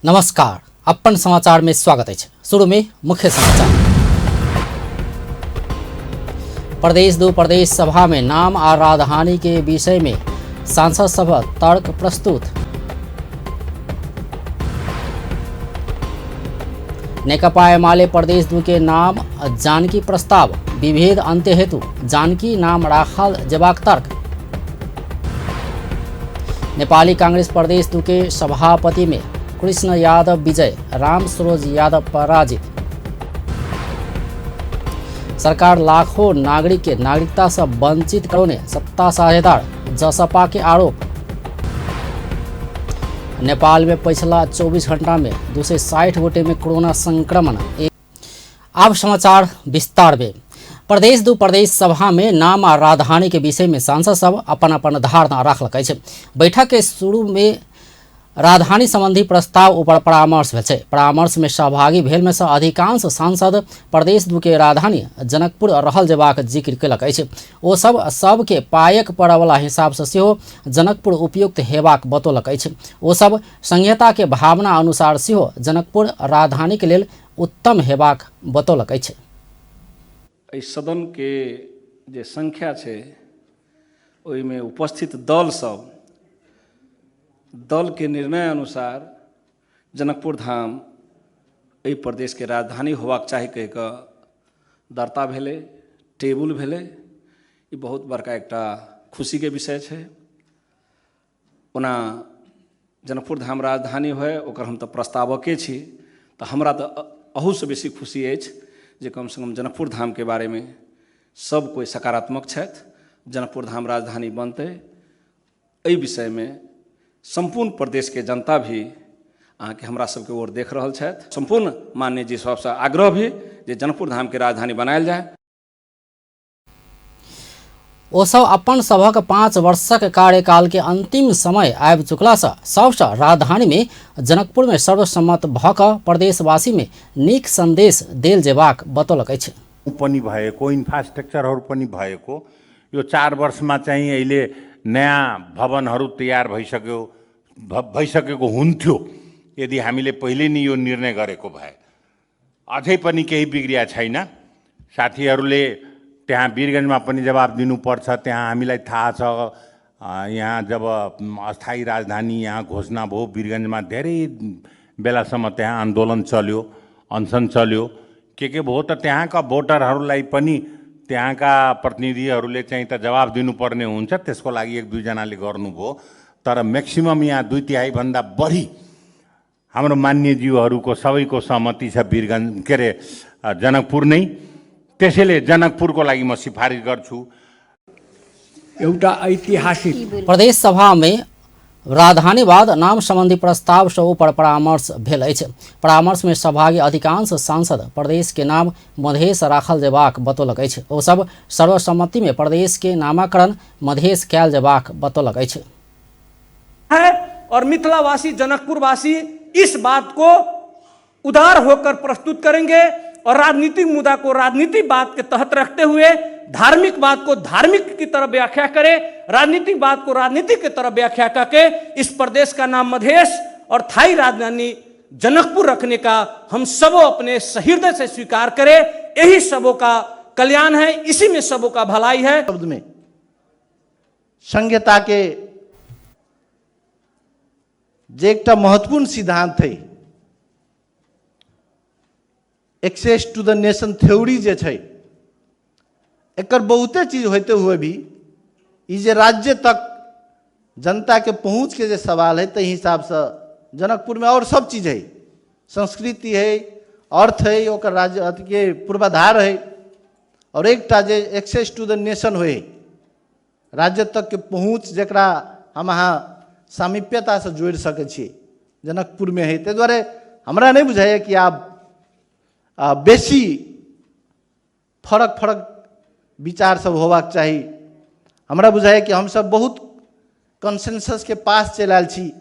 नमस्कार, अपन समाचार में स्वागत है। शुरू में मुख्य समाचार। प्रदेश दो प्रदेश सभा में नाम और राजधानी के विषय में सांसद सभा तर्क प्रस्तुत। नेकपा एमाले प्रदेश दू के नाम जानकी प्रस्ताव विभेद अंत्य हेतु जानकी नाम राखल जेबाक तर्क। नेपाली कांग्रेस प्रदेश दू के सभापति में कृष्ण यादव विजय, राम सरोज यादव पराजित। सरकार लाखों नागरिक के नागरिकता से वंचित करने सत्ता साझेदार जसपा के आरोप। नेपाल में पिछला 24 घंटा में 260 गोटे में कोरोना संक्रमण। अब समाचार विस्तार में। प्रदेश दू प्रदेश सभा में नाम और राजधानी के विषय में सांसद सब अपन अपन धारणा रखलकै छै। बैठक के शुरू में राजधानी संबंधी प्रस्ताव ऊपर परामर्श भेल छै। परामर्श में सहभागी भेल में से अधिकांश सांसद प्रदेश दू के राजधानी जनकपुर रहल जेबाक जिक्र कयलक अछि। ओ सब के पायक पड़यवला हिसाब से सेहो जनकपुर उपयुक्त हेबाक बतौलक अछि। ओ सब संहिता के भावना अनुसार सेहो जनकपुर राजधानी के लेल उत्तम हेबाक बतौलक अछि। सदन के जे संख्या छै ओहि में उपस्थित दल सब दल के निर्णय अनुसार जनकपुर धाम एहि प्रदेश के राजधानी होबाक चाही कहि कऽ दर्ता भेलै, टेबुल भेलै। ई बहुत बड़का एकटा खुशी के विषय छै। ओना जनकपुर धाम राजधानी होय ओकर हम तऽ प्रस्तावके छी, तऽ हमरा तऽ अहूसँ बेसी खुशी अछि जे कम से कम जनकपुर धाम के बारे में सब कोई सकारात्मक छथि। जनकपुर धाम राजधानी बनतै, एहि विषय में संपूर्ण प्रदेश के जनता भी अहाँके हमरा सबके ओर देख रहल छथि। संपूर्ण माननीय जी सबसँ आग्रह भी जे जनकपुर धाम के राजधानी बनायल जाय। ओ सब अपन सभक 5 वर्षक कार्यकाल के अंतिम समय आबि चुकला से सबसँ राजधानी में जनकपुर में सर्वसम्मत भऽ कऽ प्रदेशवासी में नीक संदेश देल जेबाक बतौलक अछि। पनि भएको इन्फ्रास्ट्रक्चरहरू पनि भएको यो 4 वर्षमा चाहिँ अहिले नयाँ भवनहरू तयार भइसकेको हुन्थ्यो यदि हामीले पहिले नै यो निर्णय गरेको भए। अझै पनि केही बिग्रिया छैन। साथीहरूले त्यहाँ वीरगञ्जमा पनि जवाब दिनुपर्छ। त्यहाँ हामीलाई थाहा छ, यहाँ जब अस्थायी राजधानी यहाँ घोषणा भयो वीरगञ्जमा धेरै बेलासम्म त्यहाँ आन्दोलन चल्यो, अनसन चल्यो। के भयो त त्यहाँका भोटरहरूलाई पनि त्यहाँका प्रतिनिधिहरूले चाहिँ त जवाब दिनुपर्ने हुन्छ। त्यसको लागि 1-2 जनाले गर्नुभयो, तर म्याक्सिमम यहाँ 2/3 भन्दा बढी हाम्रो मान्यज्यूहरूको सबैको सहमति छ वीरगञ्ज के अरे जनकपुर नै। त्यसैले जनकपुरको लागि म सिफारिस गर्छु। एउटा ऐतिहासिक प्रदेश सभा में राजधानीवाद नाम संबंधी प्रस्ताव से ऊपर परामर्श भेल अछि। परामर्श में सहभागी अधिकांश सांसद प्रदेश के नाम मधेश राखल जेबाक बतौलक अछि। ओ सब सर्वसम्मति में प्रदेश के नामाकरण मधेश कयल जेबाक बतौलक अछि। है और मिथिलावासी जनकपुरवासी इस बात को उदार होकर प्रस्तुत करेंगे और राजनीतिक मुद्दा को राजनीतिक बात के तहत रखते हुए धार्मिक बात को धार्मिक की तरफ व्याख्या करें, राजनीतिक बात को राजनीतिक की तरफ व्याख्या करके इस प्रदेश का नाम मधेश और थाई राजधानी जनकपुर रखने का हम सबों अपने सहृदय से स्वीकार करें। यही सबों का कल्याण है, इसी में सबों का भलाई है। शब्द में संहिता के जे एकटा महत्वपूर्ण सिद्धांत है access to the nation theory जे छै, एकर बहुते चीज होते हुए भी ई जे राज्य तक जनता के पहुंच के जे सवाल है ते हिसाब से जनकपुर में और सब चीज है, संस्कृति है, अर्थ है, ओकर राज्य अथी के पूर्वाधार है। और एकटा जे एक्सेस टू द नेशन होए राज्य तक के पहुंच जकरा हम अहाँ सामीप्यता से जोड़ सके छी जनकपुर में है। ते दुआरे हमरा नहीं बुझाइए कि आप बेसी फरक फरक विचार सब होबाक चाही। हमरा बुझाइए कि हम सब बहुत कंसेंसस के पास चल आयल छी।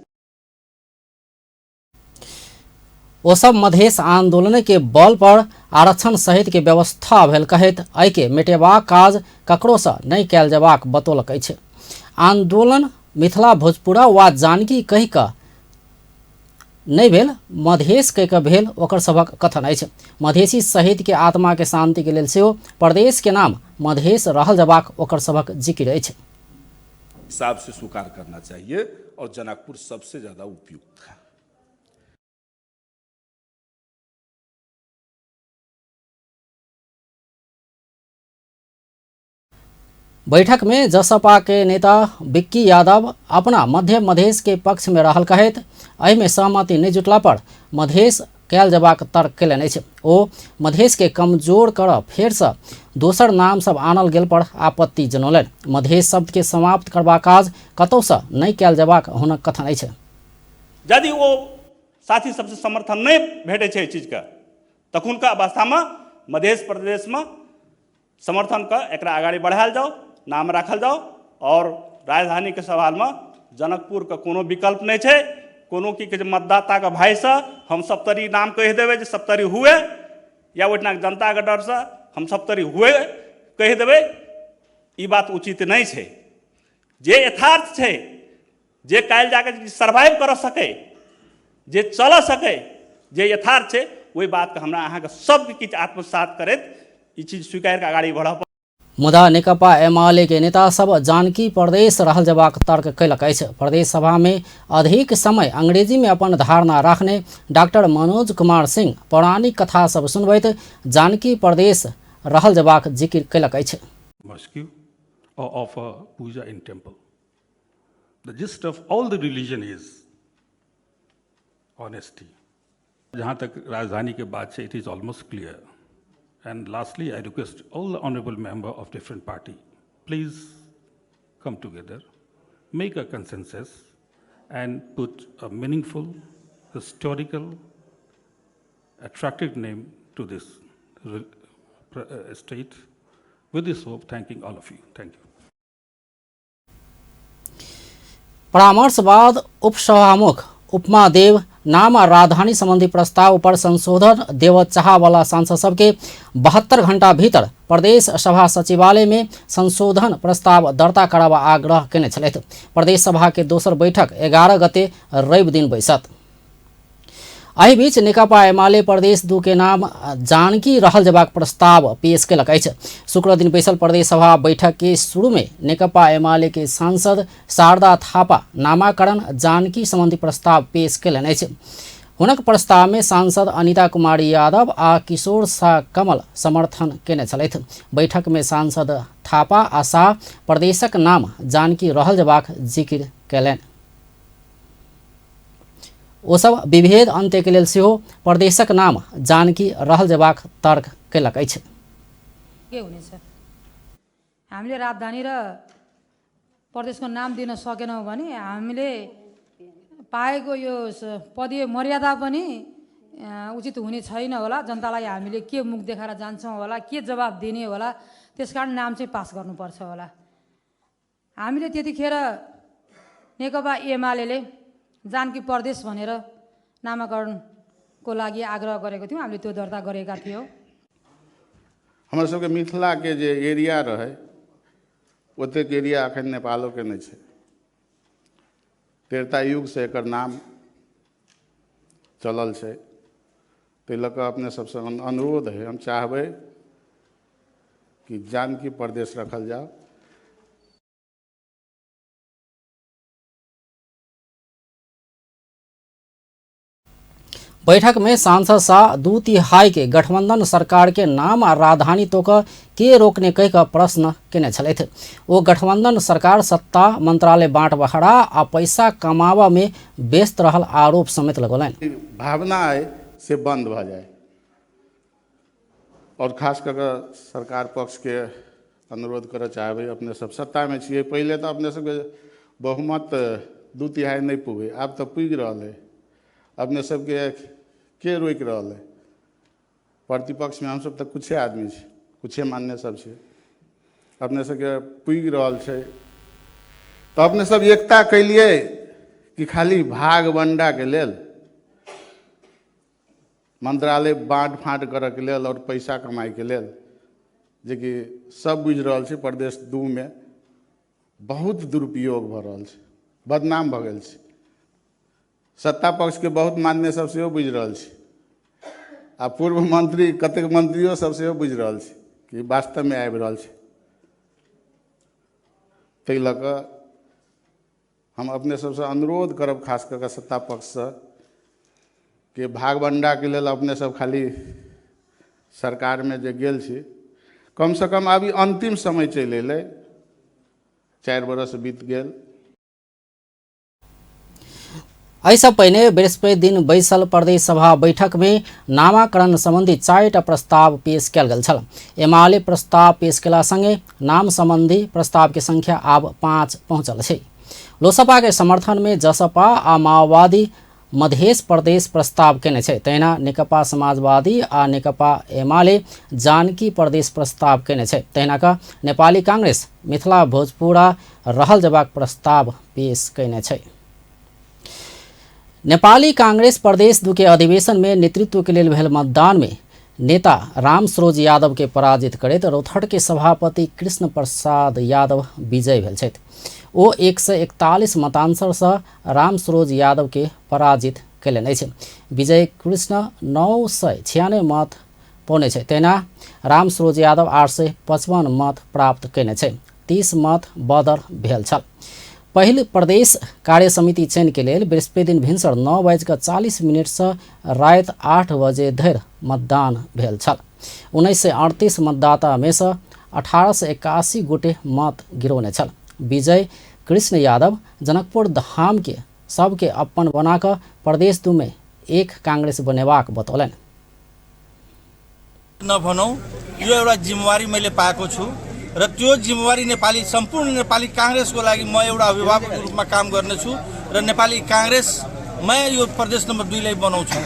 ओ सब मधेश आंदोलन के बल पर आरक्षण सहित के व्यवस्था भेल कहैत एहि के मेटेबाक काज ककरो से नहीं कयल जेबाक बतौलक अछि। आंदोलन मिथिला भोजपुरा वा जानकी कहि कऽ नहीं भेल मधेश कह के भेल ओकर सभक कथन अछि। मधेसी शहीद के आत्मा के शांति के लेल सेहो प्रदेश के नाम मधेश रहल जबाक ओकर सभक जिक्र अछि। हिसाब से स्वीकार करना चाहिए और जनकपुर सबसे ज्यादा उपयुक्त है। बैठक में जसपा के नेता बिक्की यादव अपना मध्य मधेश के पक्ष में रहल कहैत एहि में सहमति नहीं जुटला पर मधेश कयल जबाक तर्क कयलनि अछि। ओ मधेश के कमजोर कर फेर से दोसर नाम सब आनल गेल पर आपत्ति जनौलनि। मधेश शब्द के समाप्त करबाक काज कतौ से नहीं कयल जबाक हुनक कथन अछि। यदि वो साथी सबसे समर्थन नहीं भेटे छै चीज का तखुनका अवस्था में मध्य प्रदेश में समर्थन का एकरा आगाड़ी बढ़ायल जाओ, नाम राखल जाओ और राजधानी के सवाल में जनकपुर का कोनो विकल्प नहीं है। कोनो की के मतदाता का भाई से हम सप्तरी नाम कह देवे जे सप्तरी हुए या ओठना जनता के डर से हम सप्तरी हुए कह देवे, ई बात उचित नहीं है। जे यथार्थ है, जे काल जाके सर्वाइव कर सके, जे चल सके, जे यथार्थ है वही बात का हमरा अहाँ के सब किछ आत्मसात करैत ई चीज स्वीकार के आगाड़ी बढ़ब। मुदा नेकपा एमाले के नेता सब जानकी प्रदेश रहल जबाक तर्क कयलक अछि। प्रदेश सभा में अधिक समय अंग्रेजी में अपन धारणा राखने डॉक्टर मनोज कुमार सिंह पौराणिक कथा सब सुनबैत जानकी प्रदेश रहल जबाक जिक्र कयलक अछि। Mosque or offer puja in temple. The gist of all the religion is honesty. जहाँ तक राजधानी के बात से it is almost clear. And lastly, I request all the honorable member of different party, please come together, make a consensus, and put a meaningful, historical, attractive name to this state. With this hope, thanking all of you. Thank you. परामर्श बाद उपसभामुख उपमा देव नाम आ राजधानी संबंधी प्रस्ताव पर संशोधन देव चाह वाला सांसद सबके 72 घंटा भीतर प्रदेश सभा सचिवालय में संशोधन प्रस्ताव दर्ता कराबा आग्रह केने छलथि। प्रदेश सभा के दोसर बैठक 11 गते रवि दिन बैसत। एहि बीच नेकपा एमाले प्रदेश 2 के नाम जानकी रहल जबाक प्रस्ताव पेश कयलक अछि। शुक्र दिन बैसल प्रदेश सभा बैठक के शुरू में नेकपा एमाले के सांसद शारदा थापा नामाकरण जानकी संबंधी प्रस्ताव पेश कयलनि अछि। हुनक प्रस्ताव में सांसद अनिता कुमारी यादव आ किशोर शाह कमल समर्थन केने छलथि। बैठक में सांसद थापा आ शाह प्रदेशक नाम जानकी रहल जबाक जिक्र कयलनि। ओ सब विभेद अंत्य के लेल सेहो प्रदेशक नाम जानकी रहल जबाक तर्क कयलक अछि। के हुनेछ हामीले राजधानी र प्रदेशको नाम दिन सकेनौँ भने हामीले पाएको यो पदीय मर्यादा पनि उचित हुने छैन होला। जनतालाई हामीले के मुख देखाएर जान्छौँ होला, के जवाब दिने होला, त्यसकारण नाम चाहिँ पास गर्नुपर्छ होला। हामीले त्यतिखेर नेकपा एमाले जानकी प्रदेश भनेर नामाकरणको लागि आग्रह गरेको थियौँ। हामीले त्यो दर्ता गरेका थियौँ। हमर सबके मिथिला के जे एरिया रहे ओतेक एरिया अखन नेपालो के नहीं है। त्रेता युग से एकर नाम चलल है। ताहि लऽ कऽ अपने सबसे अनुरोध है, हम चाहबै कि जानकी प्रदेश रखल जाओ। बैठक में सांसद शाह 2/3 के गठबंधन सरकार के नाम आ राजधानी तोक के रोकने कह का प्रश्न केने छलथि। ओ गठबंधन सरकार सत्ता मंत्रालय बाँट बखरा आ पैसा कमावा में व्यस्त रहल आरोप समेत लगौलनि। भावना है से बंद भ जाए और खास कर सरकार पक्ष के अनुरोध करऽ चाहबै। अपने सब सत्ता में छियै, पहले तो अपने सबके बहुमत 2/3 नहीं पुगे, आब तो पुगि रहल है। अपने सबके के रोक रहा है? प्रतिपक्ष में हम सब तो कुछ आदमी छे, कुछ मान्य सब छे। अपने सबके पुगि रहल छे तो अपने सब एकता कैलिए कि खाली भाग वंडा के लेल, मंत्रालय बाँट फाँट करऽ के लेल और पैसा कमाई के लेल, जे कि सब बुझि रहल छे प्रदेश 2 में बहुत दुरुपयोग भ रहल छे, बदनाम भ गेल छे। सत्ता पक्ष के बहुत मान्य सब सेहो बुझि रहल छी आ पूर्व मंत्री कतेक मंत्रियों सब सेहो बुझि रहल छी कि वास्तव में आबि रहल छै। ताहि लऽ कऽ हम अपने सबसे अनुरोध करब खास कऽ कऽ सत्ता पक्ष से कि भागवंडा के लेल अपने सब खाली सरकार में जे गेल छी कम से कम अभी अंतिम समय चलि एलै, 4 बरस बीत गेल। एहिसँ पहिने बृहस्पति दिन बैसल प्रदेश सभा बैठक में नामाकरण संबंधी 4टा प्रस्ताव पेश कयल गेल छल। एमाले प्रस्ताव पेश केला संगे नाम संबंधी प्रस्ताव के संख्या आब 5 पहुंचल छै। लोसपा के समर्थन में जसपा आ माओवादी मध्य प्रदेश प्रस्ताव केने छै। तहिना नेकपा समाजवादी आ नेकपा एमाले जानकी प्रदेश प्रस्ताव केने छै। तहिना क नेपाली कांग्रेस मिथिला भोजपुरा रहल जबाक प्रस्ताव पेश केने छै। नेपाली कांग्रेस प्रदेश 2 के अधिवेशन में नेतृत्व के लिए भेल मतदान में नेता रामसरोज यादव के पराजित करैत रौतहट के सभापति कृष्ण प्रसाद यादव विजयी भेल छथि। ओ 141 मतांतर से रामसरोज यादव के पराजित कयलनि अछि। विजय कृष्ण 996 मत पौने छै। तहिना रामसरोज यादव 855 मत प्राप्त कयने छै। 30 मत बदर भेल छल। पहिल प्रदेश कार्य समिति चयन के लिए बृहस्पति दिन भिनसर 9:40 से रात 8 बजे धरि मतदान भेल छल। 1938 मतदाता में से 1881 गोटे मत गिरौने छल। विजय कृष्ण यादव जनकपुर धाम के सबके अपन बनाकर प्रदेश 2 में एक कांग्रेस बनेबाक बतौलनि। नभनौँ यो एउटा जिम्मेवारी मैले पाएको छु र त्यो जिम्मेवारी नेपाली सम्पूर्ण नेपाली कांग्रेसको लागि म एउटा अभिभावकको रूपमा काम गर्नेछु र नेपाली कांग्रेसमा यो प्रदेश नम्बर 2 लाई बनाउँछु।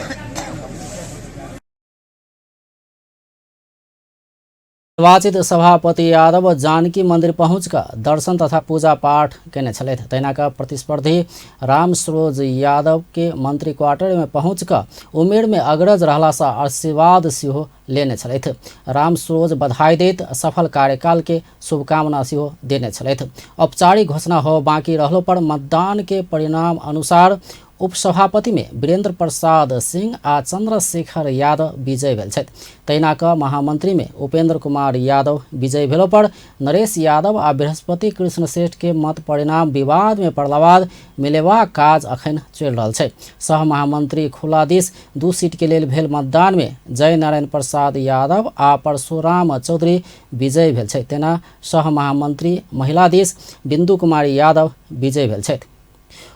निर्वाचित सभापति यादव जानकी मंदिर पहुंचकर दर्शन तथा पूजा पाठ केने छलथि। तहिना का प्रतिस्पर्धी रामसरोज यादव के मंत्री क्वार्टर में पहुंचकर उमेर में अग्रज रहला से आशीर्वाद सेहो लेने छलथि। रामसरोज बधाई दैत सफल कार्यकाल के शुभकामना सेहो देने छलथि। औपचारिक घोषणा हो बाकी रहलो पर मतदान के परिणाम अनुसार उपसभापति में वीरेंद्र प्रसाद सिंह आ चंद्रशेखर यादव विजयी भेल छथि। तहिना क महामंत्री में उपेंद्र कुमार यादव विजयी भेलो पर नरेश यादव आ बृहस्पति कृष्ण श्रेष्ठ के मत परिणाम विवाद में पड़ला बाद मिलेबाक काज अखन चलि रहल छै। सह महामंत्री खुलादिश 2 सीट के लेल भेल मतदान में जय नारायण प्रसाद यादव आ परशुराम चौधरी विजयी भेल छै। तेना सह महामंत्री महिलादिश बिंदु कुमारी यादव विजयी भेल छथि।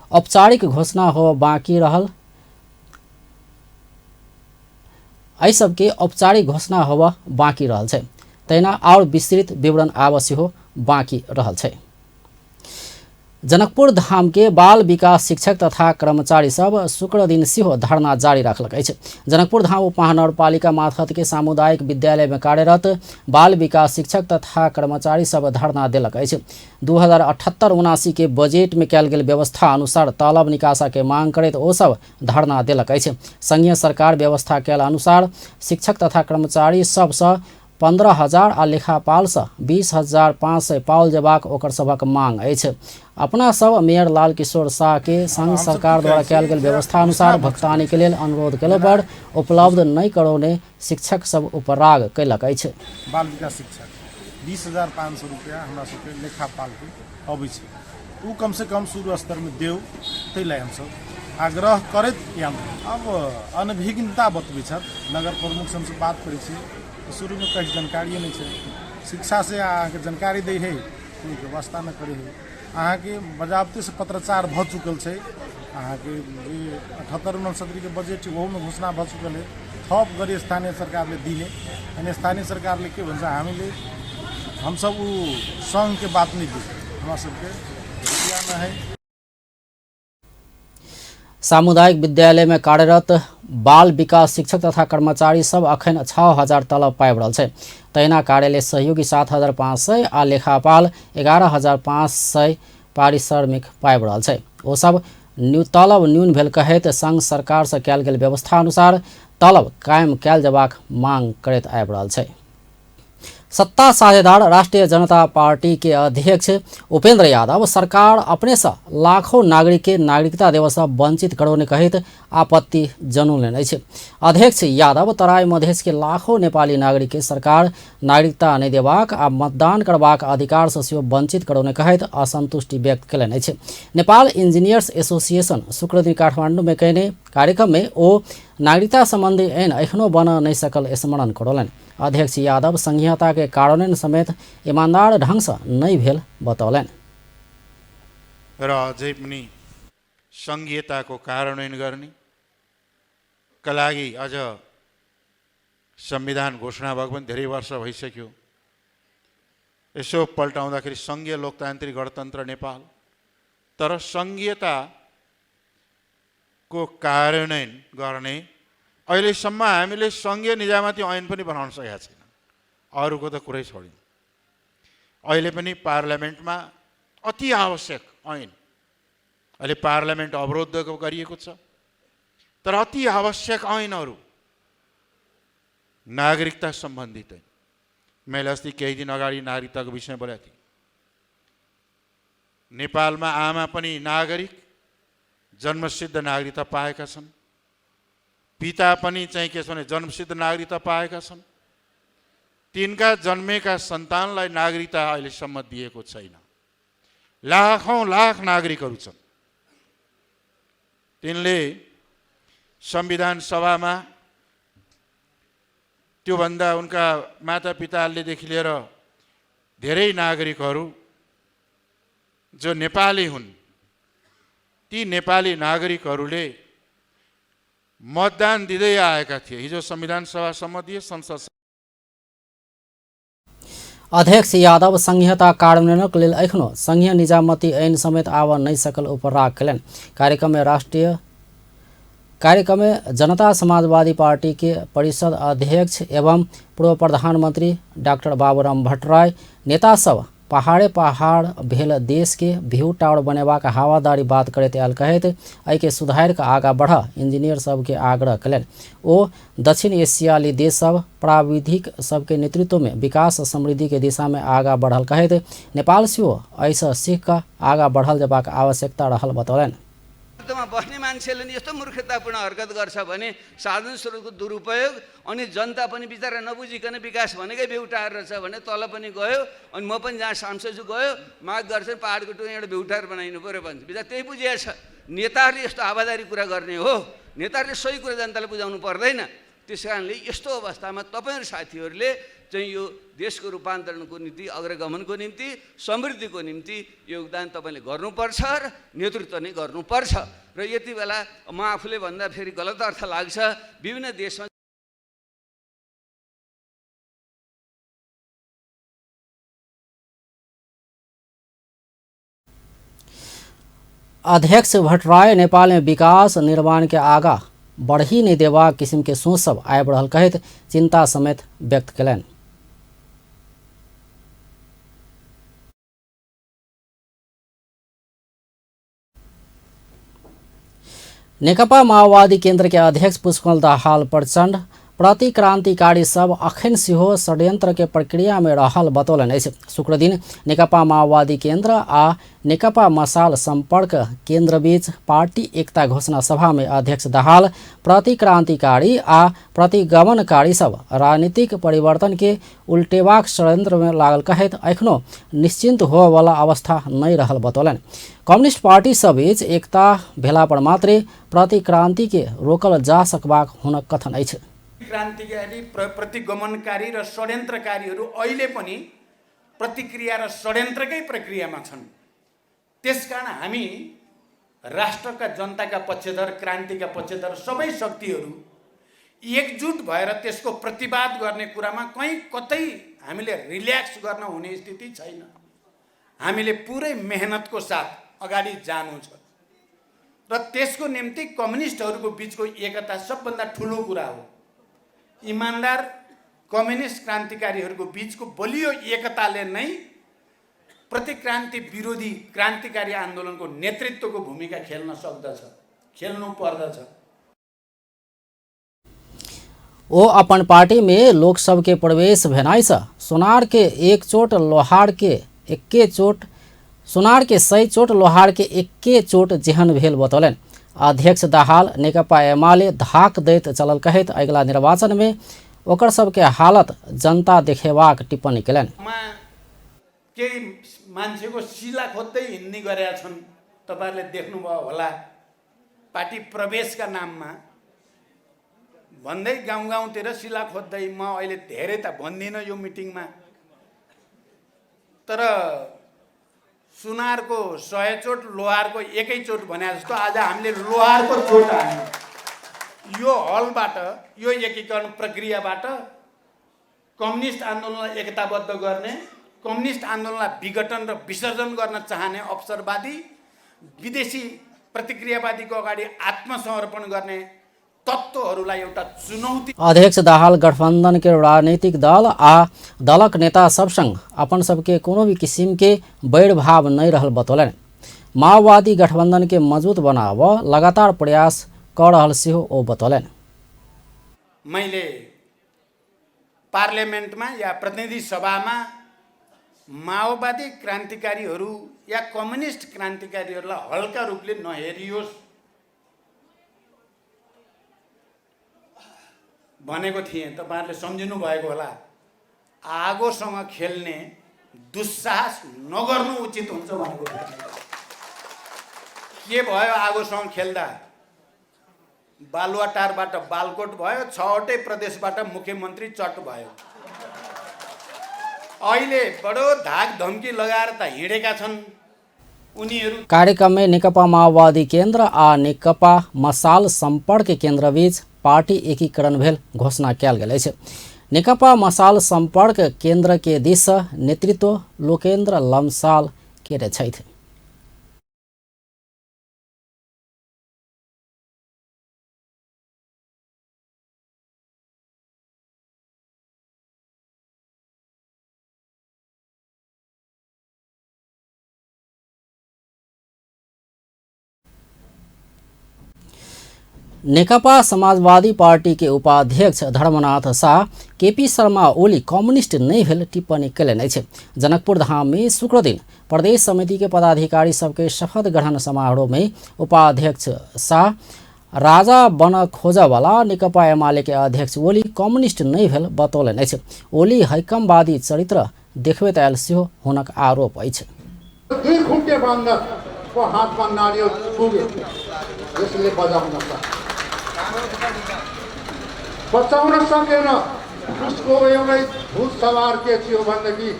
औपचारिक घोषणा हो बाकी रहल एहि सबके औपचारिक घोषणा होबा बाकी रहल छै। तहिना और विस्तृत विवरण आवश्यक हो बाकी रहल छै। जनकपुर धाम के बाल विकास शिक्षक तथा कर्मचारी सब शुक्र दिन सेहो धरना जारी रखलक अछि। जनकपुर धाम उपमहानगरपालिका मार्फत के सामुदायिक विद्यालय में कार्यरत बाल विकास शिक्षक तथा कर्मचारी सब धरना देलक अछि। 2078-79 के बजट में कयल गेल व्यवस्था अनुसार तलब निकासा के मांग करैत ओ सब धरना देलक अछि। संघीय सरकार व्यवस्था कयल अनुसार शिक्षक तथा कर्मचारी सबसँ 15,000 आ लेखापाल से 20,500 पाओल जबाक ओकर सबक मांग अछि। अपना सब मेयर लाल किशोर शाह के संघ सरकार द्वारा कयल गेल व्यवस्था अनुसार भुगतानी के लेल अनुरोध केला पर उपलब्ध नहीं करौने शिक्षक सब उपराग कयलक अछि। बाल विकास शिक्षक 20,500 रुपया हमरा सबके लेखापाल के अबै छै, उ कम से कम शुरू स्तर में देव। तैलाई हम सब आग्रह करैत अब अनभिज्ञता बतबै छ। नगर प्रमुख सबसे बात करै छी शुरू में कहीं जानकारी नहीं है। शिक्षा से अहाँके जानकारी दै है कोई व्यवस्था न करे है। अहाँके बजाबते से पत्राचार भ चुकल है। अहाँके 78-69 के बजट वो में घोषणा भ चुकल है। थप गरी स्थानीय सरकार ले दिने अनि स्थानीय सरकार ले के भन्छ हामीले हम सब उ संघ के बात नहीं दी हमरा सबके रुपया न है। सामुदायिक विद्यालय में कार्यरत बाल विकास शिक्षक तथा कर्मचारी सब अखन 6,000 तलब पाबि रहल छै। तहिना कार्यालय सहयोगी 7,500 आ लेखापाल 11,500 पारिश्रमिक पाबि रहल छै। ओ सब तलब न्यून भेल कहैत संघ सरकार से कयल गेल व्यवस्था अनुसार तलब कायम कयल जबाक मांग करैत आबि रहल छै। सत्ता साझेदार राष्ट्रीय जनता पार्टी के अध्यक्ष उपेंद्र यादव सरकार अपने से लाखों नागरिक के नागरिकता देव से वंचित करने कहित आपत्ति जनौले छे। अध्यक्ष यादव तराई मधेश के लाखों नेपाली नागरिक के सरकार नागरिकता नहीं देबाक आ मतदान करबाक अधिकार से सेहो वंचित करने कहित असंतुष्टि व्यक्त कयलनि छे। नेपाल इंजीनियर्स एसोसिएशन शुक्र दिन काठमाडौँ में कयने कार्यक्रम में ओ नागरिकता संबंधी ऐन एखनो बन नहीं सकल स्मरण करौलनि। अध्यक्ष यादव संघीयता के कार्यान्वयन समेत ईमानदार ढंग से नहीं भेल बतौलनि। र अझै पनि संघीयताको कार्यान्वयन गर्ने का लागि अझ संविधान घोषणा भएको पनि धेरै वर्ष भइसक्यो। यसो पल्टाउँदाखेरि संघीय लोकतान्त्रिक गणतन्त्र नेपाल, तर संघीयताको कार्यान्वयन गर्ने अहिलेसम्म हामीले संघीय निजामती ऐन पनि बनाउन सकेका छैन। अरूको त कुरै छोड्यौँ। अहिले पनि पार्लियामेन्टमा अति आवश्यक ऐन, अहिले पार्लियामेन्ट अवरोध गरिएको छ, तर अति आवश्यक ऐनहरू नागरिकता सम्बन्धित ऐन। मैले अस्ति केही दिन अगाडि नागरिकताको विषयमा बोलेको थिएँ। नेपालमा आमा पनि नागरिक, जन्मसिद्ध नागरिकता पाएका छन्। पिता पनि चाहिँ के छ भने जन्मसिद्ध नागरिकता पाएका छन्। तिनका जन्मेका सन्तानलाई नागरिकता अहिलेसम्म दिएको छैन। लाखौं लाख नागरिकहरू छन्। तिनले संविधान सभामा त्योभन्दा उनका मातापितालेदेखि लिएर धेरै नागरिकहरू जो नेपाली हुन्, ती नेपाली नागरिकहरूले मतदान दिँदै आएका थिए। हिजो संविधान सभासम्म दिए, संसद। अध्यक्ष यादव संघीयता कार्यान्वयनक लेल एखनो संघीय निजामती ऐन समेत आव नहीं सकल उपराग कयलनि। कार्यक्रम में जनता समाजवादी पार्टी के परिषद अध्यक्ष एवं पूर्व प्रधानमंत्री डॉक्टर बाबूराम भट्टराई नेता सब पहाड़े पहाड़ भेल देश के भ्यू टावर बनेबाक हवादारी बात करते आयल कहत एहि के सुधार के आगा बढ़ इंजीनियर सब के आग्रह कयलनि। ओ दक्षिण एशियाली देश सब प्राविधिक सबके नेतृत्व में विकास समृद्धि के दिशा में आगा बढ़ल कहत नेपाल सेहो ऐसा सीख का आगा बढ़ल जबाक आवश्यकता रहल बतौलनि। बस्ने मान्छेले नि यस्तो मूर्खतापूर्ण हरकत गर्छ भने साधन स्रोतको दुरुपयोग, अनि जनता पनि बिचारा नबुझिकन विकास भनेकै भ्यूटार रहेछ भने तल पनि गयो, अनि म पनि जहाँ सांसद गयो माग गर्छन् पहाडको टुङ्गा एउटा भ्यूटार बनाइनु पर्यो भन्छ। बिचारा त्यही बुझिएको छ। नेताहरूले यस्तो आवादारी कुरा गर्ने हो, नेताहरूले सही कुरा जनतालाई बुझाउनु पर्दैन। त्यस कारणले यस्तो अवस्थामा तपाईँहरू साथीहरूले चाहिँ यो देशको रूपान्तरणको निम्ति, अग्रगमनको निम्ति, समृद्धिको निम्ति योगदान तपाईँले गर्नुपर्छ र नेतृत्व नै गर्नुपर्छ। र यति बेला म आफूले भन्दा फेरि गलत अर्थ लाग्छ। विभिन्न देशमा अध्यक्ष भट्टराई नेपाल में विकास निर्माण के आगा बढ़ी नहीं देवा किस्म के सोच सब आय बढ़ल कहत चिंता समेत व्यक्त कयलनि। नेकपा माओवादी केन्द्र के अध्यक्ष पुष्पकमल दाहाल प्रचण्ड प्रतिक्रांतिकारी सब अखन सेहो षड्यंत्र के प्रक्रिया में रहल बतौलनि। शुक्र दिन नेकपा माओवादी केन्द्र आ नेकपा मसाल संपर्क केन्द्र बीच पार्टी एकता घोषणा सभा में अध्यक्ष दाहाल प्रतिक्रांतिकारी आ प्रतिगमनकारी सब राजनीतिक परिवर्तन के उल्टेबाक षड्यंत्र में लागल कहत एखनो निश्चिंत होए वाला अवस्था नहीं रहल बतौलनि। कम्युनिस्ट पार्टी सब बीच एकता भेला पर मात्रे प्रतिक्रांति के रोकल जा सकबाक हुनक कथन अछि। क्रान्तिकारी प्रतिगमनकारी र षड्यन्त्रकारीहरू अहिले पनि प्रतिक्रिया र षड्यन्त्रकै प्रक्रियामा छन्। त्यसकारण हामी राष्ट्रका जनताका पक्षधर, क्रान्तिका पक्षधर सबै शक्तिहरू एकजुट भएर त्यसको प्रतिवाद गर्ने कुरामा कहीँ कतै हामीले रिल्याक्स गर्न हुने स्थिति छैन। हामीले पुरै मेहनतको साथ अगाडि जानु छ र त्यसको निम्ति कम्युनिस्टहरूको बिचको एकता सबभन्दा ठुलो कुरा हो। ईमानदार कम्युनिस्ट क्रान्तिकारीहरूको बिचको बलियो एकताले नै प्रतिक्रान्ति विरोधी क्रान्तिकारी आन्दोलनको नेतृत्वको भूमिका खेल्न सक्दछ, खेल्नु पर्दछ। ओ अपन पार्टी में लोक सब के प्रवेश भेनाई से सोनार के 1 चोट लोहार के 1 चोट सोनार के 100 चोट लोहार के 1 चोट जेहन भेल बतौलन। अध्यक्ष दाहाल नेकपा एमाले धाक दैत चलल कहैत अगिला निर्वाचन में ओकर सबके हालत जनता देखेबाक टिप्पणी कयलनि। केही मान्छेको शिला खोज्दै हिँड्ने गरेका छन्, तपाईँहरूले देख्नुभयो होला। पार्टी प्रवेशका नाममा भन्दै गाउँ गाउँतिर शिला खोज्दै, म अहिले धेरै त भन्दिनँ यो मिटिङमा, तर सुनारको 100 चोट लोहारको 1 चोट भने जस्तो आज हामीले लोहारको चोट हाल्यौँ। यो हलबाट, यो एकीकरण प्रक्रियाबाट कम्युनिस्ट आन्दोलनलाई एकताबद्ध गर्ने, कम्युनिस्ट आन्दोलनलाई विघटन र विसर्जन गर्न चाहने अवसरवादी विदेशी प्रतिक्रियावादीको अगाडि आत्मसमर्पण गर्ने तत्त्वहरूलाई एउटा चुनौती। अध्यक्ष दाहाल गठबंधन के राजनीतिक दल आ दलक नेता सब संग अपन सबके कोनो भी किसिम के बैर भाव नहीं रहल बतौलन। माओवादी गठबंधन के मजबूत बनाव लगातार प्रयास कर रहल सेहो ओ बतौलन। मैले पार्लियामेन्टमा या प्रतिनिधि सभामा माओवादी क्रान्तिकारीहरू या कम्युनिस्ट क्रान्तिकारीहरूलाई हल्का रूपले नहेरियोस् भनेको थिएँ। तपाईँहरूले सम्झिनु भएको होला। आगोसँग खेल्ने दुस्साहस नगर्नु उचित हुन्छ भनेको थिएँ। के भयो आगोसँग खेल्दा? बालुवाटारबाट बालकोट भयो, 6वटै प्रदेशबाट मुख्यमन्त्री चट भयो। अहिले बडो धाक धम्की लगाएर त हिँडेका छन् उनीहरू। कार्यक्रम में नेकपा माओवादी केन्द्र आ नेकपा मसाल संपर्क केन्द्र बीच पार्टी एकीकरण भेल घोषणा कयल गेल अछि। नेकपा मसाल संपर्क केन्द्र के दिस नेतृत्व लोकेन्द्र लम्साल केने छथि। नेकपा समाजवादी पार्टी के उपाध्यक्ष धर्मनाथ शाह केपी शर्मा ओली कम्युनिस्ट नहीं भेल टिप्पणी कयलनि अछि। जनकपुर धाम में शुक्र दिन प्रदेश समिति के पदाधिकारी सबके शपथ ग्रहण समारोह में उपाध्यक्ष शाह राजा बन खोजवाला नेकपा एमाले के अध्यक्ष ओली कम्युनिस्ट नहीं भेल बतौलनि अछि। ओली हैकमवादी चरित्र देखबैत आयल सेहो हुनक आरोप अछि। बचाउन सकेन। उसको एउटै भूत सवार के थियो भनेदेखि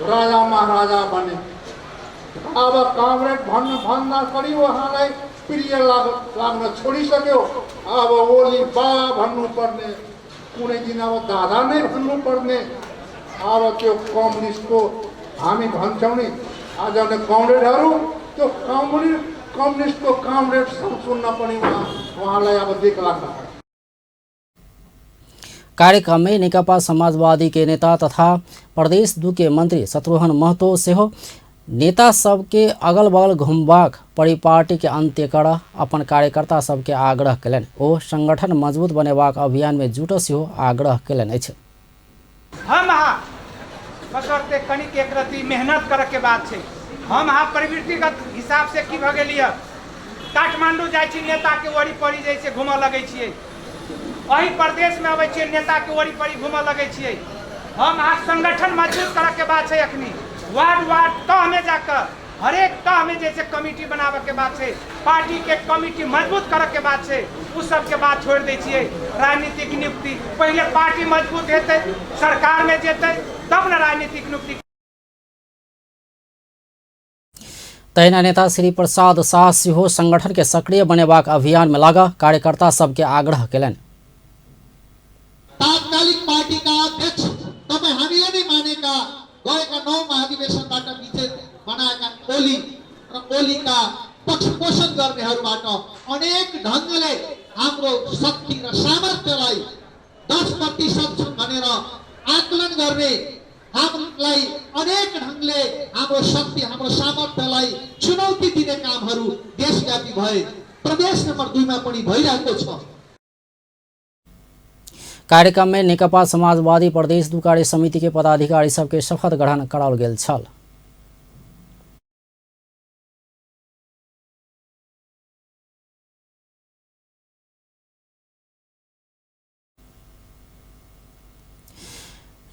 राजा महाराजा बने। अब काङ्ग्रेस भन्दा पनि उहाँलाई प्रिय लाग्न छोडिसक्यो। अब ओली बा भन्नुपर्ने, कुनै दिन अब दादा नै भन्नुपर्ने। अब त्यो कम्युनिस्टको हामी भन्छौँ नि, आज कमरेडहरू त्यो कम्युनिस्टको कमरेड सुन्न पनि उहाँलाई अब दिक्क लाग्छ। कार्यक्रम में नेकपा समाजवादी के नेता तथा प्रदेश 2 के मंत्री शत्रुघ्न महतो सेहो नेता सबके अगल बगल घुमबाक पड़ी पार्टी के अंत्य कर अपन कार्यकर्ता सबके आग्रह कयलनि। ओ संगठन मजबूत बनेबाक अभियान में जुट सेहो आग्रह कयलनि अछि। हम बशर्ते कनिक एक रति मेहनत करे के बात छै। हम प्रवृत्तिगत हिसाब से की भ गेलिए, काठमांडू जाइ छी नेता के ओरी पड़ी जैसे घूमऽ लगे छियै, वही प्रदेश में अबै छियै नेता के ओरी पड़ी घूमऽ लगे छियै। हम संगठन मजबूत करे के बात छै। अखनी वार्ड तह में जाकर हरेक तह में जैसे कमिटी बनावे के बात है, पार्टी के कमिटी मजबूत करे के बात है, उस सब के बात छोड़ दै छियै। राजनीतिक नियुक्ति पहले पार्टी मजबूत हेतै, सरकार में जेतै, तब न राजनीतिक नियुक्ति। तहिना नेता श्री प्रसाद शाह सेहो संगठन के सक्रिय बनेबाक अभियान में लगा कार्यकर्ता सबके आग्रह कयलनि। तात्कालिक पार्टी का अध्यक्ष तपाईँ हामीले नै मानेका गएका 9 महाधिवेशनबाट विजय बनाएका ओली र ओलीका पक्षपोषण गर्नेहरूबाट अनेक ढङ्गले हाम्रो शक्ति र सामर्थ्यलाई 10% भनेर आकलन गर्ने, हामीलाई अनेक ढङ्गले हाम्रो शक्ति हाम्रो सामर्थ्यलाई चुनौती दिने कामहरू देशव्यापी भए प्रदेश नम्बर 2 मा पनि भइरहेको छ। कार्यक्रम में नेकपा समाजवादी प्रदेश 2 कार्य समिति के पदाधिकारी सबके शपथ ग्रहण कराओल गेल छल।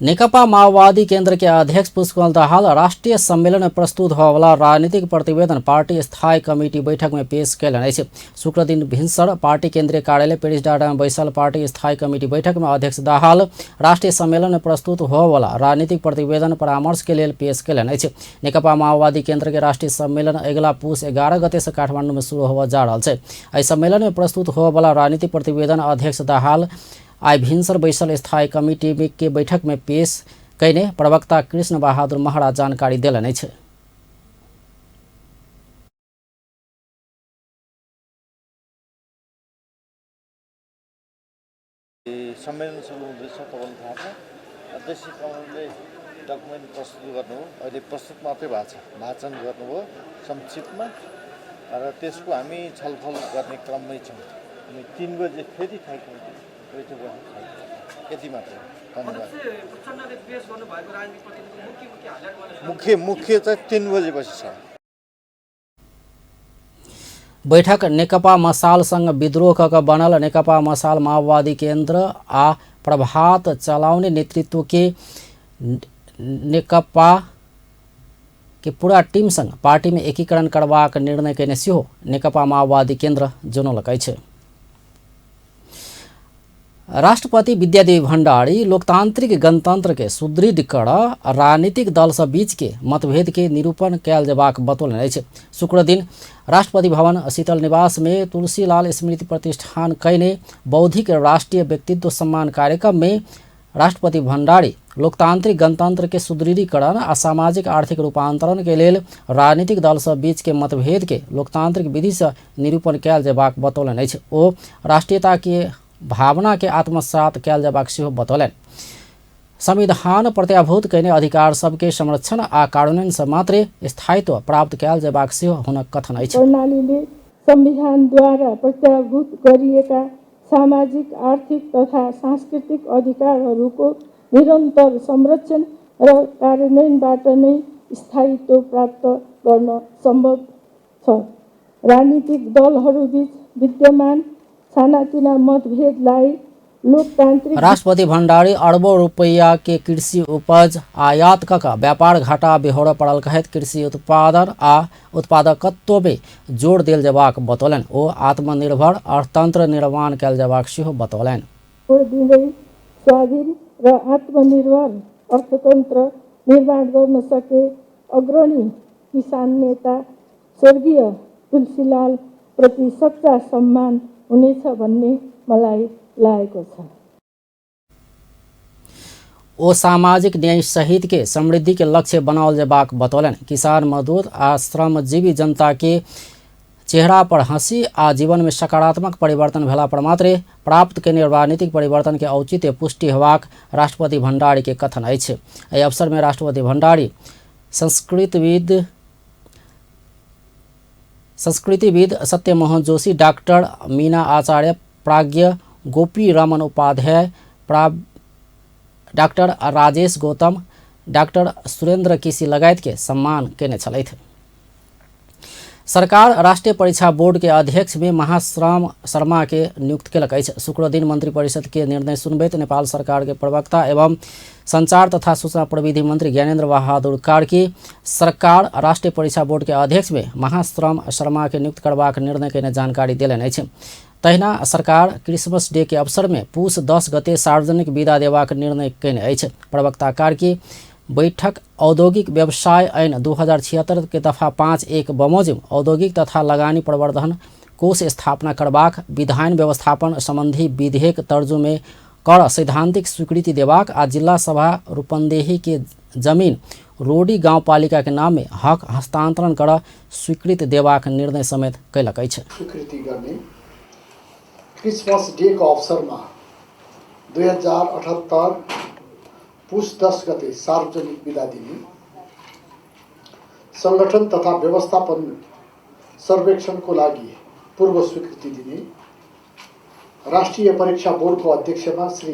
नेकपा माओवादी केंद्र के अध्यक्ष पुष्पकमल दाहाल राष्ट्रीय सम्मेलन में प्रस्तुत होने राजनीतिक प्रतिवेदन पार्टी स्थायी कमिटी बैठक में पेश कयलनि अछि। शुक्र दिन भिनसर पार्टी केंद्रीय कार्यालय पेरिस डाँडा में बैसल पार्टी स्थायी कमिटी बैठक में अध्यक्ष दाहाल राष्ट्रीय सम्मेलन में प्रस्तुत होने राजनीतिक प्रतिवेदन परामर्श के लिए पेश कयलनि अछि। नेकपा माओवादी केंद्र के राष्ट्रीय सम्मेलन अगिला पुष 11 गते से काठमांडू में शुरू होबऽ जा रहल छै। एहि सम्मेलन में प्रस्तुत होने राजनीतिक प्रतिवेदन अध्यक्ष दाहाल आई भिनसर बैसल स्थायी कमिटी के बैठक में पेश कयने प्रवक्ता कृष्ण बहादुर महरा जानकारी देलनि अछि। सम्मेलन सुरु हुँदैछ तपाईँलाई थाहा छ। अध्यक्ष कमलले डकुमेन्ट प्रस्तुत गर्नुभयो, अहिले प्रस्तुत मात्रै भएको छ, वाचन गर्नुभयो संक्षिप्तमा र त्यसको हामी छलफल गर्ने क्रममै छौँ। अनि 3 बजे फेरि बैठक यति मात्र। धन्यवाद। मुख्य चाहिँ 3 बजेपछि छ। बैठक नेकपा मसाल संग विद्रोह कऽ बनल नेकपा मसाल माओवादी केंद्र आ प्रभात चलाउने नेतृत्व के नेकपा के पूरा टीम संग पार्टी में एकीकरण करबाक निर्णय कयने सेहो नेकपा माओवादी केंद्र जनौलक अछि। राष्ट्रपति विद्यादेवी भण्डारी लोकतांत्रिक गणतंत्र के सुदृढ़ कर राजनीतिक दल सब बीच के मतभेद के निरूपण कयल जेबाक बतौलनि अछि। शुक्र दिन राष्ट्रपति भवन शीतल निवास में तुलसीलाल स्मृति प्रतिष्ठान कयने बौद्धिक राष्ट्रीय व्यक्तित्व सम्मान कार्यक्रम में राष्ट्रपति भण्डारी लोकतांत्रिक गणतंत्र के सुदृढ़ीकरण आ सामाजिक आर्थिक रूपांतरण के लेल राजनीतिक दल सब बीच के मतभेद के लोकतांत्रिक विधि से निरूपण कयल जेबाक बतौलनि अछि। ओ राष्ट्रीयता के भावना के आत्मसात कयल जेबाक सेहो बतौलनि। संविधान प्रत्याभूत कयने अधिकार सबके संरक्षण आ कार्यान्वयन से मात्रै स्थायित्व प्राप्त कयल जेबाक सेहो हुनक कथन अछि। प्रणालीले संविधानद्वारा प्रत्याभूत गरिएका सामाजिक, आर्थिक तथा सांस्कृतिक अधिकारहरूको निरन्तर संरक्षण र कार्यान्वयनबाट नै स्थायित्व प्राप्त गर्न सम्भव छ। राजनीतिक दलहरूबीच विद्यमान सानातिना मतभेदलाई लोकतांत्रिक राष्ट्रपति भण्डारी अरबों रुपया के कृषि उपज आयात कऽ व्यापार घाटा बेहोर पड़ल कहैत कृषि उत्पादन आ उत्पादकत्व में जोर देल जेबाक बतौलनि। ओ आत्मनिर्भर अर्थतंत्र निर्माण कयल जेबाक सेहो बतौलनि। स्वाधीन र आत्मनिर्भर अर्थतन्त्र निर्माण गर्न सके अग्रणी किसान नेता स्वर्गीय तुलसीलाल प्रति सच्चा सम्मान हुनेछ भन्ने मलाई लागेको छ। ओ सामाजिक न्याय सहित के समृद्धि के लक्ष्य बनाओल जेबाक बतौलनि। किसान, मजदूर आ श्रमजीवी जनता के चेहरा पर हंसी आ जीवन में सकारात्मक परिवर्तन भेला पर मात्रे प्राप्त कयने राजनीतिक परिवर्तन के औचित्य पुष्टि हेबाक राष्ट्रपति भण्डारी के कथन अछि। एहि अवसर में राष्ट्रपति भण्डारी संस्कृतिविद सत्यमोहन जोशी, डॉक्टर मीना आचार्य, प्राज्ञ गोपी रमन उपाध्याय, डॉक्टर राजेश गौतम, डॉक्टर सुरेंद्र केसी लगायत के सम्मान केने छलथि। सरकार राष्ट्रीय परीक्षा बोर्ड के अध्यक्ष में महाश्रम शर्मा के नियुक्त केलक अछि। शुक्र दिन मंत्रिपरिषद के निर्णय सुनबैत नेपाल सरकार के प्रवक्ता एवं संचार तथा सूचना प्रविधि मंत्री ज्ञानेन्द्र बहादुर कार्की सरकार राष्ट्रीय परीक्षा बोर्ड के अध्यक्ष में महाश्रम शर्मा के नियुक्त करबाक निर्णय कयने जानकारी देलनि अछि। तहिना सरकार क्रिसमस डे के अवसर में पुष 10 गते सार्वजनिक विदा देबाक निर्णय कयने अछि। प्रवक्ता कार्की बैठक औद्योगिक व्यवसाय ऐन 2076 के दफा 5(1) बमोजिम औद्योगिक तथा लगानी प्रवर्धन कोष स्थापना करबाक, विधायन व्यवस्थापन संबंधी विधेयक तर्जुमे कर सैद्धांतिक स्वीकृति देबाक आ जिला सभा रूपन्देही के जमीन रोडी गाउँपालिका के नाम में हक हस्तांतरण कर स्वीकृति देबाक निर्णय समेत कयलक अछि। स्वीकृति गर्ने क्रिसमस डे को अवसर में 2078 पुष 10 गते सार्वजनिक विदा दिने, संगठन तथा व्यवस्थापन सर्वेक्षण को लागि पूर्व स्वीकृति दिने, राष्ट्रीय परीक्षा बोर्ड को अध्यक्ष में श्री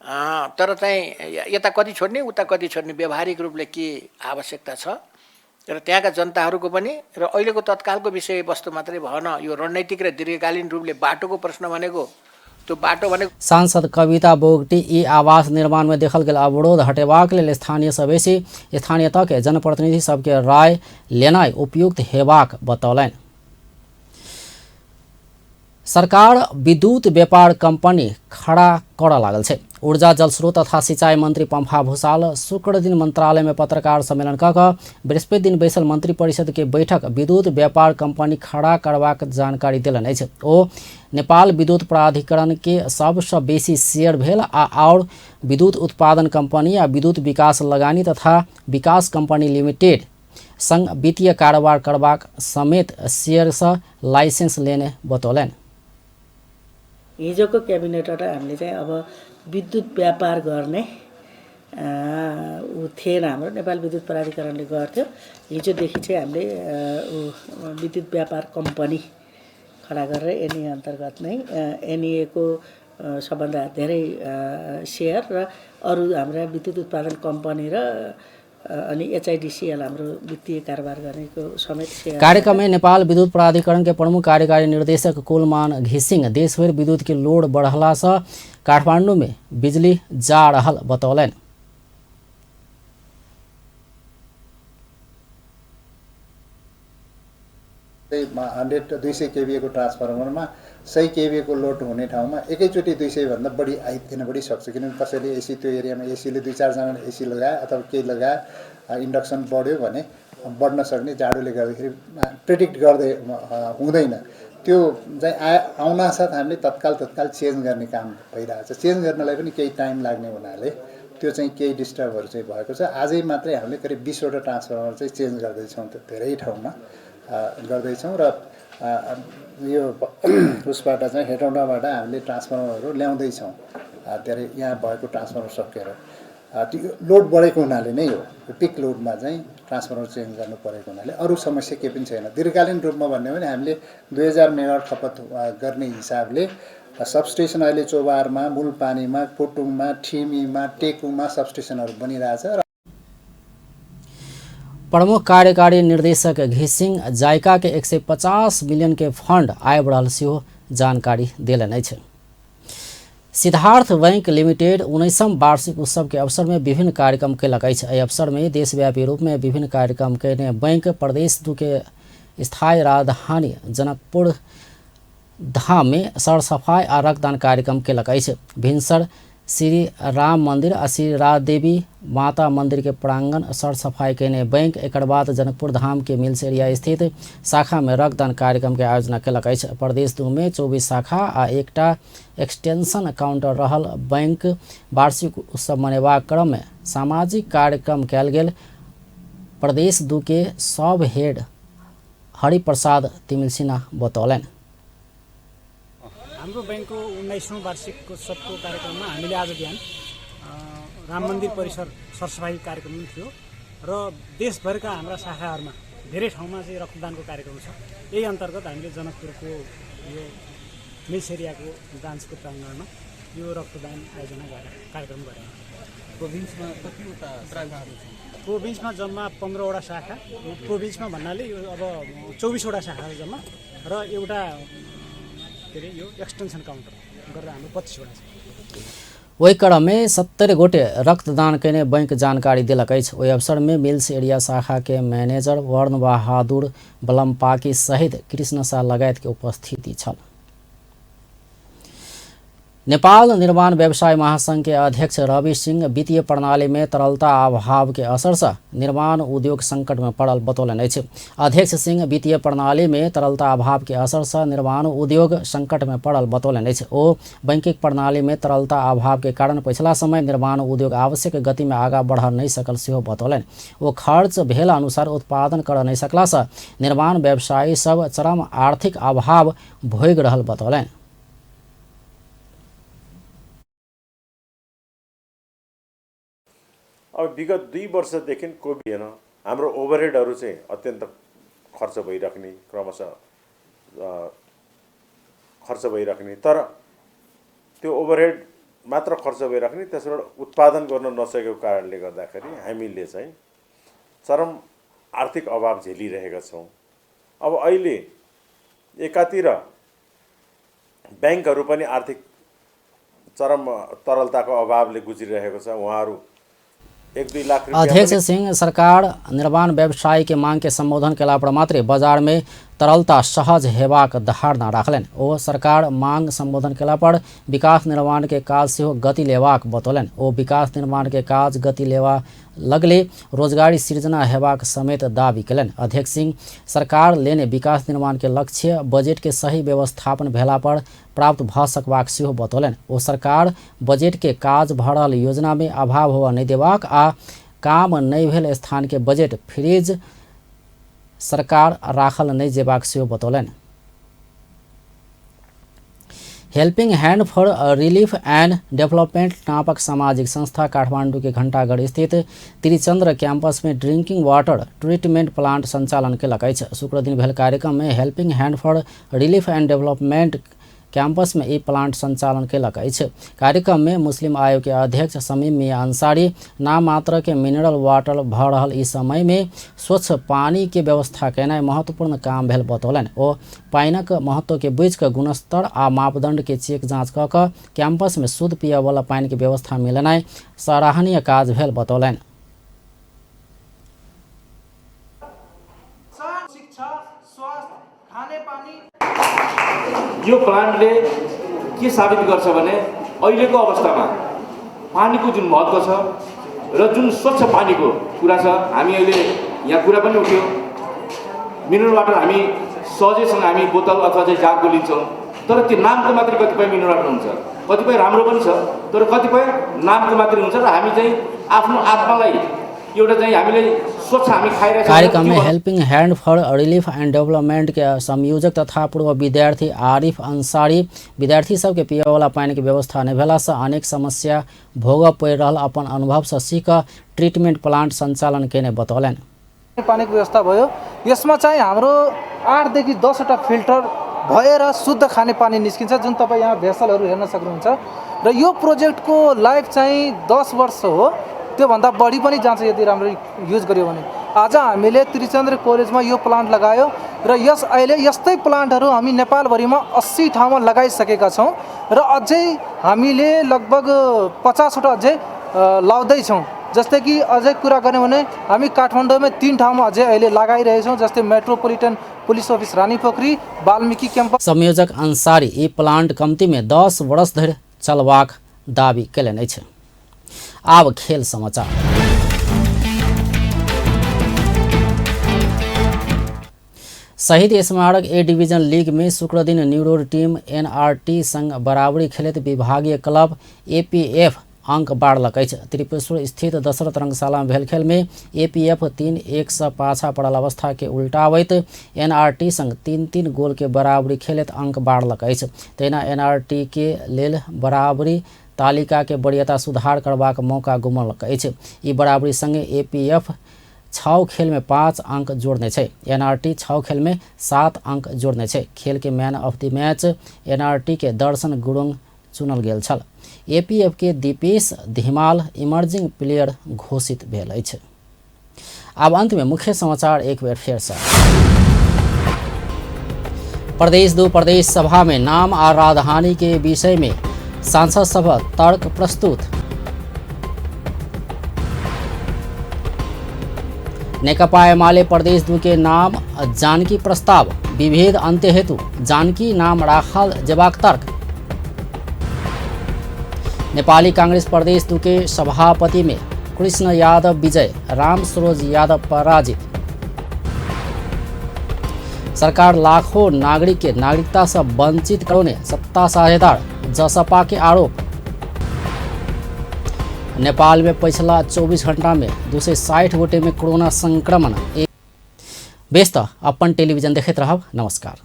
तर चाहिँ यता कति छोड्ने उता कति छोड्ने व्यावहारिक रूपले के आवश्यकता छ र त्यहाँका जनताहरूको पनि र अहिलेको तत्कालको विषयवस्तु मात्रै भएन यो रणनीतिक र दीर्घकालीन रूपले बाटोको प्रश्न भनेको त्यो बाटो भनेको सांसद कविता बोगटी ई आवास निर्माण में देखल गेल अवरोध हटेबाक लेल स्थानीय सवेसी स्थानीय तक जनप्रतिनिधि सबके राय लेनाइ उपयुक्त हेबाक बतौलनि। सरकार विद्युत व्यापार कंपनी खड़ा करऽ लागल छै। ऊर्जा जल स्रोत तथा सिंचाई मंत्री पंफा भूषाल शुक्र दिन मंत्रालय में पत्रकार सम्मेलन कऽ बृहस्पति दिन बैसल मंत्री परिषद के बैठक विद्युत व्यापार कंपनी खड़ा करबाक जानकारी देलनि अछि। ओ नेपाल विद्युत प्राधिकरण के सबसँ बेसी शेयर भेल आओर विद्युत उत्पादन कंपनी आ विद्युत विकास लगानी तथा विकास कंपनी लिमिटेड संग वित्तीय कारोबार करबाक समेत शेयरसँ लाइसेंस लेने बतौलनि। हिजोको क्याबिनेटबाट हामीले चाहिँ अब विद्युत व्यापार गर्ने ऊ थिएन, हाम्रो नेपाल विद्युत प्राधिकरणले गर्थ्यो। हिजोदेखि चाहिँ हामीले विद्युत व्यापार कम्पनी खडा गरेर एनए अन्तर्गत नै एनएको सबभन्दा धेरै सेयर र अरू हाम्रा विद्युत उत्पादन कम्पनी र अनि एचआईडीसीएल हाम्रो वित्तीय कारोबार गर्नेको समेत सेयर। कार्यक्रम में नेपाल विद्युत प्राधिकरण के प्रमुख कार्यकारी निर्देशक कुलमान घिसिङ देशभर विद्युत के लोड बढ़ला से काठमांडू में बिजली जा रहल बतौलनि। 200 केवीए को ट्रान्सफर्मरमा 100 केवीए को लोड हुने ठाउँमा एकैचोटि 200 भन्दा बढी आइदिन बढी सक्छ। किनभने कसैले एसी त्यो एरियामा एसीले 2-4 जनाले एसी लगाए अथवा केही लगाए इन्डक्सन बढ्यो भने बढ्न सक्ने जाडोले गर्दाखेरि प्रेडिक्ट गर्दै हुँदैन। त्यो चाहिँ आउनासाथ हामीले तत्काल चेन्ज गर्ने काम भइरहेछ। चेन्ज गर्नलाई पनि केही टाइम लाग्ने हुनाले त्यो चाहिँ केही डिस्टर्बहरू चाहिँ भएको छ। आजै मात्रै हामीले करिब 20 वटा ट्रान्सफर्मर चाहिँ चेन्ज गर्दैछौँ धेरै ठाउँमा गर्दैछौँ र यो उसबाट चाहिँ हेटौँडाबाट हामीले ट्रान्सफर्मरहरू ल्याउँदैछौँ। धेरै यहाँ भएको ट्रान्सफर्मर सकेर लोड बढेको हुनाले नै हो, पिक लोडमा चाहिँ ट्रान्सफर्मर चेन्ज गर्नु परेको हुनाले अरू समस्या केही पनि छैन। दीर्घकालीन रूपमा भन्यो भने हामीले 2000 मेगावाट खपत गर्ने हिसाबले सबस्टेसन अहिले चोबारमा, मूलपानीमा, कोटुङमा, ठिमीमा, टेकुमा सबस्टेसनहरू बनिरहेछ। प्रमुख कार्यकारी निर्देशक घिसिङ जायका के 150 मिलियन के फंड आबि रहल सेहो जानकारी देलनि अछि। सिद्धार्थ बैंक लिमिटेड 19वीं वार्षिक उत्सव के अवसर में विभिन्न कार्यक्रम कयलक अछि। एहि अवसर में देशव्यापी रूप में विभिन्न कार्यक्रम कयने बैंक प्रदेश 2 के स्थायी राजधानी जनकपुर धाम में सर सफाई आ रक्तदान कार्यक्रम कयलक अछि। भिनसर श्री राम मंदिर आ श्री राज देवी माता मंदिर के प्रांगण सर सफाई कयने बैंक एकर बाद जनकपुर धाम के मिल्स एरिया स्थित शाखा में रक्तदान कार्यक्रम के आयोजना कयलक अछि। प्रदेश 2 में 24 शाखा आ एकटा एक्सटेंशन काउंटर रहल बैंक वार्षिक उत्सव मनेबाक क्रम में सामाजिक कार्यक्रम कयल गेल। प्रदेश 2 के सब हेड हरिप्रसाद तिमिलसिन्हा बतौलनि। हाम्रो बैंकको 19औं वार्षिक उत्सवको कार्यक्रममा हामीले आज बिहान राम मन्दिर परिसर सरसफाई कार्यक्रम पनि थियो र देशभरका हाम्रा शाखाहरूमा धेरै ठाउँमा चाहिँ रक्तदानको कार्यक्रम छ। यही अन्तर्गत हामीले जनकपुरको यो मिल्स एरियाको ब्रान्चको प्राङ्गणमा यो रक्तदान आयोजना गरेर कार्यक्रम गरेर प्रोभिन्समा कतिवटा शाखाहरू छन्? प्रोभिन्समा जम्मा 15 वटा शाखा, प्रोभिन्समा भन्नाले यो अब 24 वटा शाखाहरू जम्मा र एउटा यो एक्सटेंशन काउंटर गरेर हाम्रो 25 वटा छ। वही क्रम में 70 गोटे रक्तदान कयने बैंक जानकारी दिलक अछि। ओहि अवसर में मिल्स एरिया शाखा के मैनेजर वर्ण बहादुर बलम्पाकी सहित कृष्ण शाह लगायत के उपस्थिति छल। नेपाल निर्माण व्यवसाय महासंघ के अध्यक्ष रवि सिंह वित्तीय प्रणाली में तरलता अभाव के असर से निर्माण उद्योग संकट में पड़ल बतौलनि अछि। अध्यक्ष सिंह वित्तीय प्रणाली में तरलता अभाव के असर से निर्माण उद्योग संकट में पड़ल बतौलनि अछि। ओ बैंकिंग प्रणाली में तरलता अभाव के कारण पिछला समय निर्माण उद्योग आवश्यक गति में आगाँ बढ़ नहीं सकल सेहो बतौलनि। ओ खर्च भेल अनुसार उत्पादन कर नहीं सकला से निर्माण व्यवसायी सब चरम आर्थिक अभाव भोगि रहल बतौलनि। अब विगत 2 वर्षदेखि कोभिड होइन, हाम्रो ओभरहेडहरू चाहिँ अत्यन्त खर्च भइराख्ने क्रमशः खर्च भइराख्ने, तर त्यो ओभरहेड मात्र खर्च भइराख्ने, त्यसबाट उत्पादन गर्न नसकेको कारणले गर्दाखेरि हामीले चाहिँ चरम आर्थिक अभाव झेलिरहेका छौँ। अब अहिले एकातिर ब्याङ्कहरू पनि आर्थिक चरम तरलताको अभावले गुज्रिरहेको छ। उहाँहरू 1-2 लाख रुपैयाँ अध्यक्ष सिंह सरकार निर्माण व्यवसाय के मांग के संबोधन केला पर मात्र बाजार में तरलता सहज हेबाक धारणा राखलनि। ओ सरकार मांग संबोधन केला पर विकास निर्माण के काज सेहो गति लेबाक बतौलनि। ओ विकास निर्माण के काज गति लेवा लगले रोजगारी सृजना हेबाक समेत दावी केलनि। अध्यक्ष सिंह सरकार लेने विकास निर्माण के लक्ष्य बजेट के सही व्यवस्थापन भेला पर प्राप्त भ सकबाक सेहो बतौलनि। ओ सरकार बजेट के काज भरल योजना में अभाव होवा नहीं देबाक आ काम नहीं भेल स्थान के बजेट फ्रीज सरकार राखल नहीं जेबाक सेहो बतौलनि। Helping hand for relief and development नामक सामाजिक संस्था काठमाडौँ के घंटागढ़ स्थित त्रिचंद्र कैंपस में ड्रिंकिंग वाटर ट्रीटमेंट प्लांट संचालन केलक अछि। शुक्र दिन भेल कार्यक्रम में helping hand for relief and development campus में प्लांट संचालन केलक अछि। कार्यक्रम में मुस्लिम आयोग के अध्यक्ष समीम मियां अंसारी नाम मात्र के मिनरल वाटर भ रहल इस समय में स्वच्छ पानी के व्यवस्था केनाइ महत्वपूर्ण काम भेल बतौलनि। ओ पानिक महत्व के बुझि कऽ गुणस्तर आ मापदंड के चेक जांच कऽ कऽ कैंपस में शुद्ध पिय वाला पानी के व्यवस्था मिलनाइ सराहनीय काज भेल बतौलनि। यो प्लान्टले के साबित गर्छ भने अहिलेको अवस्थामा पानीको जुन महत्त्व छ र जुन स्वच्छ पानीको कुरा छ, हामी अहिले यहाँ कुरा पनि उठ्यो, मिनरल वाटर हामी सहजैसँग हामी बोतल अथवा चाहिँ जारको लिन्छौँ, तर त्यो नामको मात्रै कतिपय मिनरल वाटर हुन्छ, कतिपय राम्रो पनि छ, तर कतिपय नामको मात्रै हुन्छ र हामी चाहिँ आफ्नो आत्मालाई एउटा चाहिँ हामीले स्वच्छ हामी खाइरहेको छौँ। कार्यक्रम में helping hand for relief and development के संयोजक तथा पूर्व विद्यार्थी आरिफ अंसारी विद्यार्थी सबके पिए वाला पानी के व्यवस्था नहीं भेला से अनेक समस्या भोग पड़ि रहल अपन अनुभव से सीख ट्रीटमेंट प्लांट संचालन केने बतौलनि। पानीको व्यवस्था भयो, यसमा चाहिँ हाम्रो 8 देखि 10 वटा फिल्टर भएर शुद्ध खाने पानी निस्किन्छ, जुन तपाईँ यहाँ भेसलहरू हेर्न सक्नुहुन्छ। र यो प्रोजेक्टको लाइफ चाहिँ 10 वर्ष हो, त्योभन्दा बढी पनि जान्छ यदि राम्ररी युज गर्यो भने। आज हामीले त्रिचन्द्र कलेजमा यो प्लान्ट लगायो र अहिले यस्तै प्लान्टहरू हामी नेपालभरिमा 80 ठाउँमा लगाइसकेका छौँ र अझै हामीले लगभग 50 वटा अझै लाउँदैछौँ। जस्तै कि अझै कुरा गर्ने भने हामी काठमाडौँमा 3 ठाउँमा अझै अहिले लगाइरहेछौँ, जस्तै metropolitan police office Ranipokhari, Valmiki campus. संयोजक अंसारी ई प्लांट कम्ती में 10 वर्ष धरि चलबाक दावी केलनि अछि। आब खेल समाचार। शहीद स्मारक ए डिवीजन लीग में शुक्र दिन न्यूरोड टीम एनआरटी संग बराबरी खेलत विभागीय क्लब एपीएफ अंक बाढ़लक अछि। त्रिपुरेश्वर स्थित दशरथ रंगशाला में भेल खेल में एपीएफ 3-1 से पाछा पड़ल अवस्था के उल्टावैत एनआरटी संग 3-3 गोल के बराबरी खेलत अंक बाढ़लक अछि। तहिना एनआरटी के लेल बराबरी तालिका के वरीयता सुधार करबाक मौका गुमलक अछि। ई बराबरी संगे एपीएफ 6 खेल में 5 अंक जोड़ने छै, एनआरटी 6 खेल में 7 अंक जोड़ने छै। खेल के man of the match NRT के दर्शन गुरुङ चुनल गेल छल। एपीएफ के दीपेश धीमाल इमर्जिंग प्लेयर घोषित भेल अछि। अब अंत में मुख्य समाचार एक बेर फेर से। प्रदेश 2 प्रदेश सभा में नाम आ राजधानी के विषय में सांसद सभा तर्क प्रस्तुत। नेकपा एमाले प्रदेश 2 के नाम जानकी प्रस्ताव, विभेद अंत्य हेतु जानकी नाम राखल जेबाक तर्क। नेपाली कांग्रेस प्रदेश 2 के सभापति में कृष्ण यादव विजय, राम सरोज यादव पराजित। सरकार लाखों नागरिक के नागरिकता से वंचित करने सत्ता साझेदार जसपा के आरोप। नेपाल में पिछला 24 घंटा में 260 गोटे में कोरोना संक्रमण। व्यस्त अपन टेलीविजन देखते रहब। नमस्कार।